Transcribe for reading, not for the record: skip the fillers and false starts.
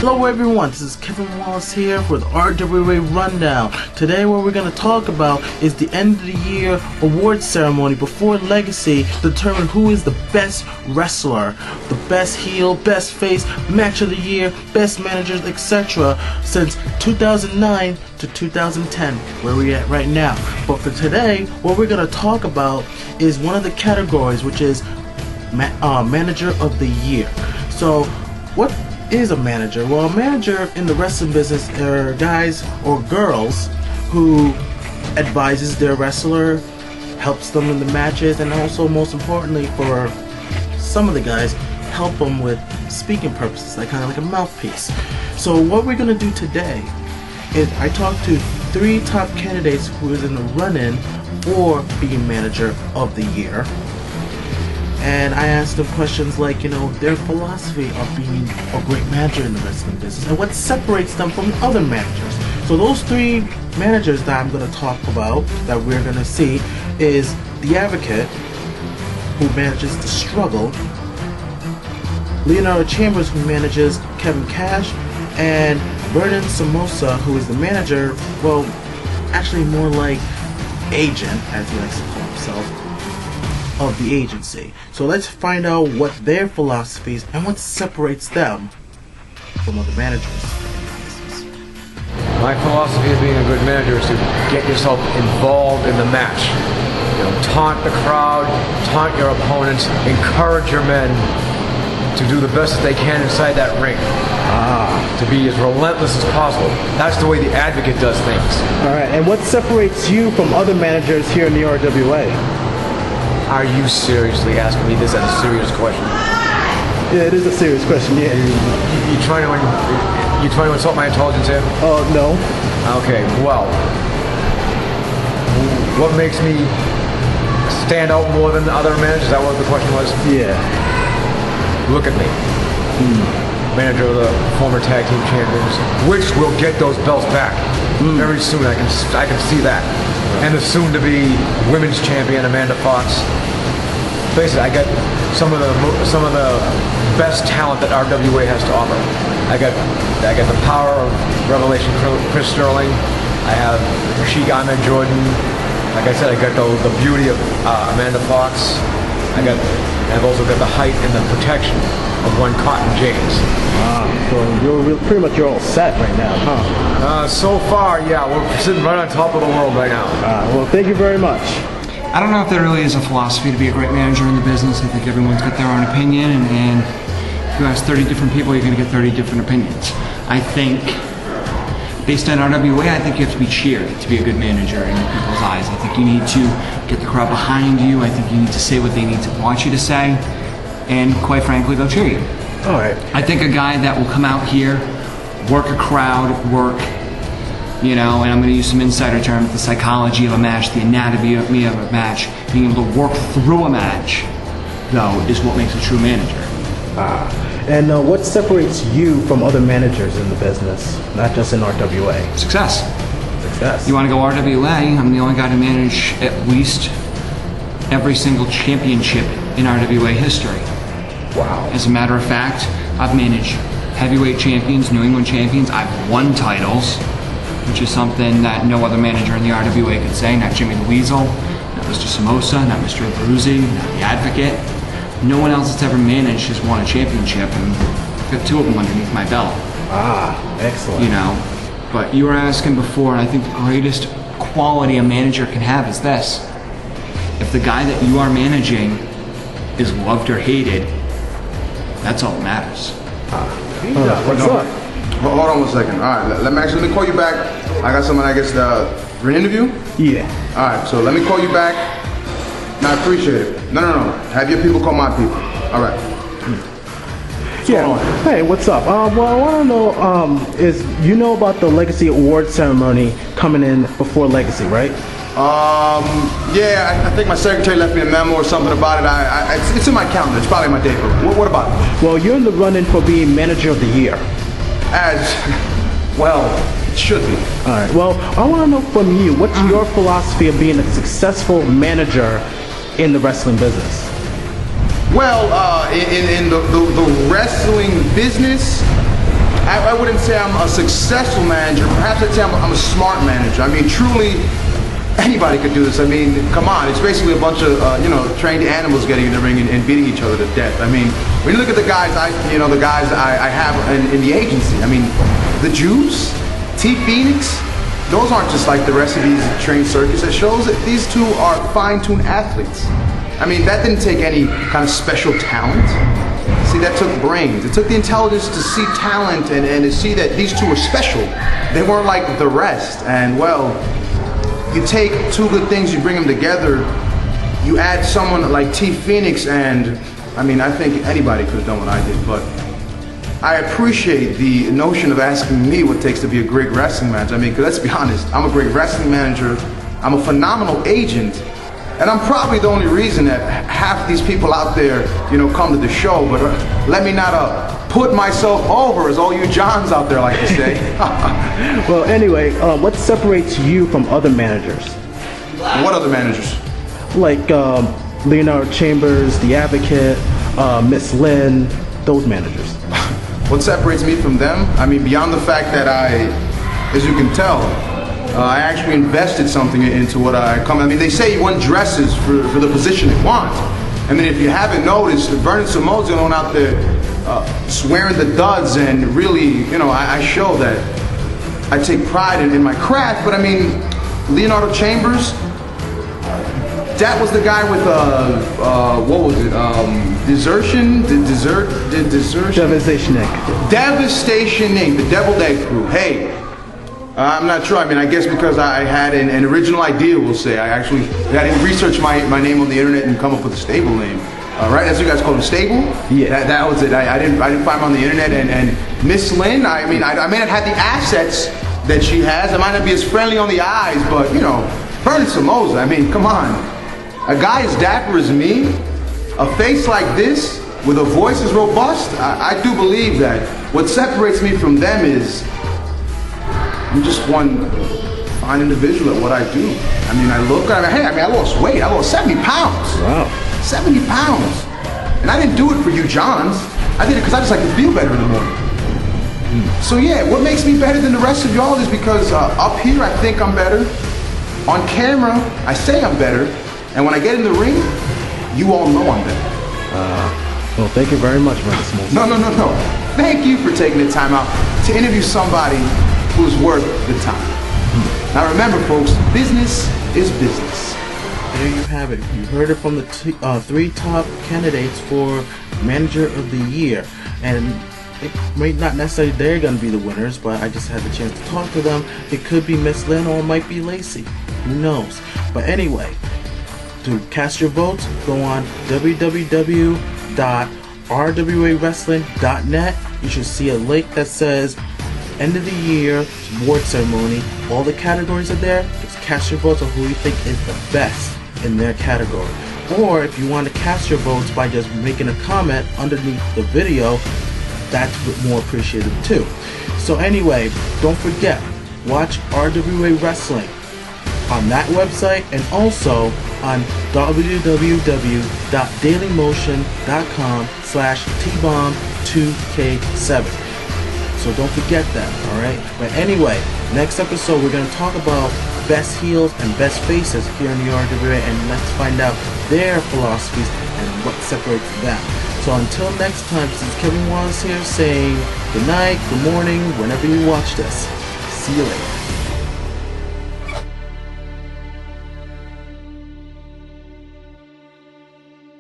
Hello everyone, this is Kevin Wallace here with RWA Rundown. Today what we're going to talk about is the end of the year awards ceremony before Legacy to determine who is the best wrestler, the best heel, best face, match of the year, best managers, etc. since 2009 to 2010, where we're at right now. But for today, what we're going to talk about is one of the categories, which is Manager of the Year. So what is a manager? Well, a manager in the wrestling business are guys or girls who advises their wrestler, helps them in the matches, and also, most importantly, for some of the guys, help them with speaking purposes, like kind of like a mouthpiece. So what we're going to do today is I talked to 3 top candidates who is in the run-in for being Manager of the Year. And I asked them questions like, their philosophy of being a great manager in the wrestling business and what separates them from other managers. So those 3 managers that I'm going to talk about, that we're going to see, is The Advocate, who manages The Struggle, Leonardo Chambers, who manages Kevin Cash, and Vernon Samosa, who is the manager, well, actually more like agent, as he likes to call himself, of the agency. So let's find out what their philosophies and what separates them from other managers. My philosophy of being a good manager is to get yourself involved in the match. Taunt the crowd, taunt your opponents, encourage your men to do the best that they can inside that ring. To be as relentless as possible. That's the way the Advocate does things. Alright, and what separates you from other managers here in the RWA? Are you seriously asking me this as a serious question? Yeah, it is a serious question, yeah. You trying to insult my intelligence here? Oh, no. Okay, well, what makes me stand out more than the other managers? Is that what the question was? Yeah. Look at me. Manager of the former tag team champions, which will get those belts back very soon. I can see that. And the soon-to-be women's champion Amanda Fox. Basically, I got some of the best talent that RWA has to offer. I got the power of Revelation Chris Sterling. I have Sheik Ahmed Jordan. Like I said, I got the beauty of Amanda Fox. I've also got the height and the protection of one Cotton James. So you're pretty much all set right now, huh? So far, yeah, we're sitting right on top of the world right now. Well, thank you very much. I don't know if there really is a philosophy to be a great manager in the business. I think everyone's got their own opinion, and if you ask 30 different people, you're going to get 30 different opinions. I think, based on RWA, I think you have to be cheered to be a good manager in people's eyes. I think you need to get the crowd behind you. I think you need to say what they need to want you to say, and quite frankly, they'll cheer you. All right. I think a guy that will come out here, work a crowd, and I'm going to use some insider terms, the psychology of a match, the anatomy of a match, being able to work through a match, though, is what makes a true manager. And what separates you from other managers in the business, not just in RWA? Success. Success. You want to go RWA? I'm the only guy to manage at least every single championship in RWA history. Wow. As a matter of fact, I've managed heavyweight champions, New England champions. I've won titles, which is something that no other manager in the RWA could say. Not Jimmy the Weasel, not Mr. Samosa, not Mr. Abruzzi, not The Advocate. No one else that's ever managed has won a championship, and I've got 2 of them underneath my belt. Excellent. But you were asking before, and I think the greatest quality a manager can have is this. If the guy that you are managing is loved or hated, that's all that matters. What's up? Hold on 1 second. All right, let me call you back. I got someone, I guess, for an interview? Yeah. All right, so let me call you back. No, I appreciate it. No. Have your people call my people. All right. Yeah. Hey, what's up? Well, I want to know, is about the Legacy Award ceremony coming in before Legacy, right? Yeah, I think my secretary left me a memo or something about it. It's in my calendar. It's probably my date book. What about it? Well, you're in the run-in for being Manager of the Year. It should be. All right. Well, I want to know from you, what's your philosophy of being a successful manager in the wrestling business? Well, in the wrestling business, I wouldn't say I'm a successful manager. Perhaps I'd say I'm a smart manager. I mean, truly, anybody could do this. I mean, come on. It's basically a bunch of, trained animals getting in the ring and beating each other to death. I mean, when you look at the guys I have in the agency, I mean, the Jews, T. Phoenix, those aren't just like the rest of these trained circus. It shows that these two are fine-tuned athletes. I mean, that didn't take any kind of special talent. See, that took brains. It took the intelligence to see talent and to see that these two were special. They weren't like the rest. And, well, you take two good things, you bring them together, you add someone like T. Phoenix, and, I mean, I think anybody could have done what I did, but I appreciate the notion of asking me what it takes to be a great wrestling manager. I mean, 'cause let's be honest, I'm a great wrestling manager, I'm a phenomenal agent, and I'm probably the only reason that half these people out there, come to the show, but let me not put myself over, as all you Johns out there like to say. Well, anyway, what separates you from other managers? What other managers? Like Leonardo Chambers, The Advocate, Miss Lynn, those managers. What separates me from them? I mean, beyond the fact that as you can tell, I actually invested something into what I come. I mean, they say one dresses for the position they want. I mean, if you haven't noticed, Vernon Samoa's the only one out there swearing the duds, and really, I show that I take pride in my craft. But I mean, Leonardo Chambers, that was the guy with what was it? Desertion? Devastation Inc. Devastation Inc. The Deviled Egg Crew. Hey, I'm not sure. I mean, I guess because I had an original idea, we'll say. I didn't research my name on the internet and come up with a stable name. Right? That's what you guys call them, stable? Yeah. That was it. I didn't find them on the internet. And Miss Lynn, I mean, I may not have the assets that she has. I might not be as friendly on the eyes, but, Vernon Samoa, I mean, come on. A guy as dapper as me, a face like this, with a voice as robust, I do believe that what separates me from them is I'm just one fine individual at what I do. I mean, I lost weight. I lost 70 pounds. Wow. 70 pounds. And I didn't do it for you Johns. I did it because I just like to feel better in the morning. So yeah, what makes me better than the rest of y'all is because up here I think I'm better. On camera, I say I'm better. And when I get in the ring, you all know I'm better. Well, thank you very much, Vernon Samoa. No. Thank you for taking the time out to interview somebody who's worth the time. Now remember, folks, business is business. There you have it. You heard it from the three top candidates for Manager of the Year. And it may not necessarily they're going to be the winners, but I just had the chance to talk to them. It could be Miss Lynn or it might be Lacey. Who knows? But anyway, to cast your votes, go on www.rwawrestling.net. You should see a link that says End of the Year Award Ceremony. All the categories are there. Just cast your votes on who you think is the best in their category. Or if you want to cast your votes by just making a comment underneath the video, that's more appreciated too. So anyway, don't forget, watch RWA Wrestling on that website and also on www.dailymotion.com/tbomb2k7. So don't forget that, alright? But anyway, next episode we're going to talk about best heels and best faces here in the RWA, and let's find out their philosophies and what separates them. So until next time, this is Kevin Wallace here saying good night, good morning, whenever you watch this. See you later.